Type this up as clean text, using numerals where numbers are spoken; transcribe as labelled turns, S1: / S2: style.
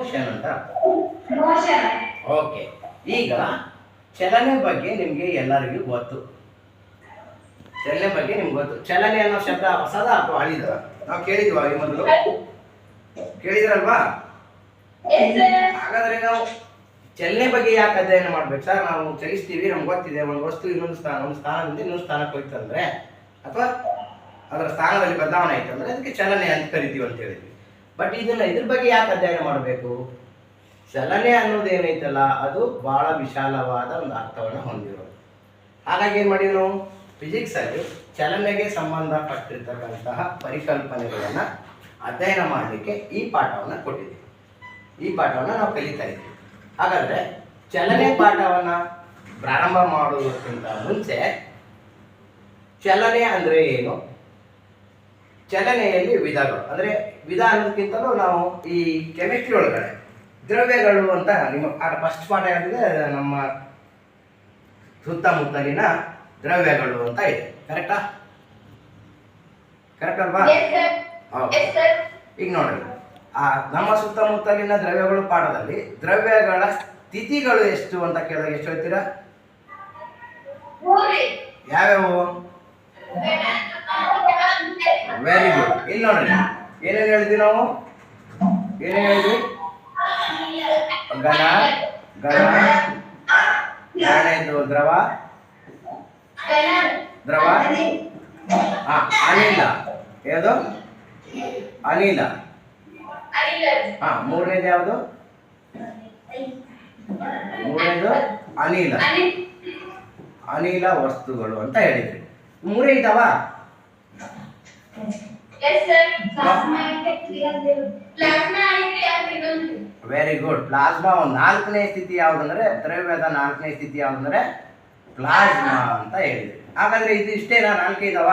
S1: Motion ಅಂತ. Okay, ಈಗ ಚಲನೆ ಬಗ್ಗೆ ನಿಮಗೆ ಎಲ್ಲರಿಗೂ ಗೊತ್ತು. ಚಲನೆ ಬಗ್ಗೆ ನಿಮ್ಗೆ ಗೊತ್ತು. ಚಲನೆ ಅನ್ನೋ ಶಬ್ದ ಹೊಸದ ಅಥವಾ ಹಳಿದ? ನಾವು ಕೇಳಿದ್ವಾ ಈ ಮೊದಲು? ಕೇಳಿದ್ರಲ್ವಾ? ಹಾಗಾದ್ರೆ ನಾವು ಚಲನೆ ಬಗ್ಗೆ ಯಾಕೆ ಅಧ್ಯಯನ ಮಾಡ್ಬೇಕು ಸರ್? ನಾವು ಚಲಿಸ್ತೀವಿ, ನಮ್ಗೆ ಗೊತ್ತಿದೆ ಒಂದು ವಸ್ತು ಇನ್ನೊಂದು ಸ್ಥಾನದಿಂದ ಇನ್ನೊಂದು ಸ್ಥಾನಕ್ಕೆ ಹೋಯ್ತಂದ್ರೆ ಅಥವಾ ಅದರ ಸ್ಥಾನದಲ್ಲಿ ಬದಲಾವಣೆ ಆಯ್ತು ಅಂದ್ರೆ ಅದಕ್ಕೆ ಚಲನೆ ಅಂತ ಕರಿತೀವಿ ಅಂತ ಹೇಳಿದ್ವಿ. ಬಟ್ ಇದ್ರ ಬಗ್ಗೆ ಯಾಕೆ ಅಧ್ಯಯನ ಮಾಡಬೇಕು? ಚಲನೆ ಅನ್ನೋದು ಏನೈತಲ್ಲ ಅದು ಬಹಳ ವಿಶಾಲವಾದ ಒಂದು ಅರ್ಥವನ್ನು ಹೊಂದಿರೋದು. ಹಾಗಾಗಿ ಏನು ಮಾಡಿದ್ವಿ ನಾವು ಫಿಸಿಕ್ಸ್ ಅಲ್ಲಿ ಚಲನೆಗೆ ಸಂಬಂಧಪಟ್ಟಿರ್ತಕ್ಕಂತಹ ಪರಿಕಲ್ಪನೆಗಳನ್ನು ಅಧ್ಯಯನ ಮಾಡಲಿಕ್ಕೆ ಈ ಪಾಠವನ್ನು ಕೊಟ್ಟಿದ್ದೀವಿ. ಈ ಪಾಠವನ್ನು ನಾವು ಕಲಿತಾ ಇದ್ದೀವಿ. ಹಾಗಾದರೆ ಚಲನೆ ಪಾಠವನ್ನು ಪ್ರಾರಂಭ ಮಾಡುವುದಕ್ಕಿಂತ ಮುಂಚೆ ಚಲನೆ ಅಂದರೆ ಏನು, ಚಲನೆಯಲ್ಲಿ ವಿಧಗಳು ಅಂದರೆ ವಿಧ ಅನ್ನೋದಕ್ಕಿಂತಲೂ ನಾವು ಈ ಕೆಮಿಸ್ಟ್ರಿ ಒಳಗಡೆ ದ್ರವ್ಯಗಳು ಅಂತ ನಿಮ್ಮ ಫಸ್ಟ್ ಪಾಠ ಹೇಳಿದ್ರೆ ನಮ್ಮ ಸುತ್ತಮುತ್ತಲಿನ ದ್ರವ್ಯಗಳು ಅಂತ ಇದೆ. ಕರೆಕ್ಟಾ? ಕರೆಕ್ಟ್ ಅಲ್ವಾ? ಈಗ ನೋಡ್ರಿ, ನಮ್ಮ ಸುತ್ತಮುತ್ತಲಿನ ದ್ರವ್ಯಗಳು ಪಾಠದಲ್ಲಿ ದ್ರವ್ಯಗಳ ಸ್ಥಿತಿಗಳು ಎಷ್ಟು ಅಂತ ಕೇಳಿದಾಗ ಎಷ್ಟು ಹೇಳ್ತೀರಾ? ಯಾವ್ಯಾವು? Very good. ಇಲ್ಲಿ ನೋಡ್ರಿ ಏನೇನು ಹೇಳಿದ್ವಿ ನಾವು? ಏನೇನು ಹೇಳಿದ್ವಿ? ಘನ, ಎರಡನೇದು ದ್ರವ, ಅನಿಲ. ಯಾವುದು? ಅನಿಲ. ಮೂರನೇದು ಯಾವುದು? ಮೂರನೇದು ಅನಿಲ. ಅನಿಲ ವಸ್ತುಗಳು ಅಂತ ಹೇಳಿದ್ರಿ. ಮೂರೇ ಇದಾವ? Very good. ಪ್ಲಾಸ್ಮಾ ಒಂದು ನಾಲ್ಕನೇ ಸ್ಥಿತಿ ಯಾವುದಂದ್ರೆ ದ್ರವ್ಯದ ನಾಲ್ಕನೇ ಸ್ಥಿತಿ ಯಾವುದಂದ್ರೆ ಪ್ಲಾಸ್ಮಾ ಅಂತ ಹೇಳಿದ್ರಿ. ಹಾಗಾದ್ರೆ ಇದು ಇಷ್ಟೇನಾ? ನಾಲ್ಕೇ ಇದಾವ?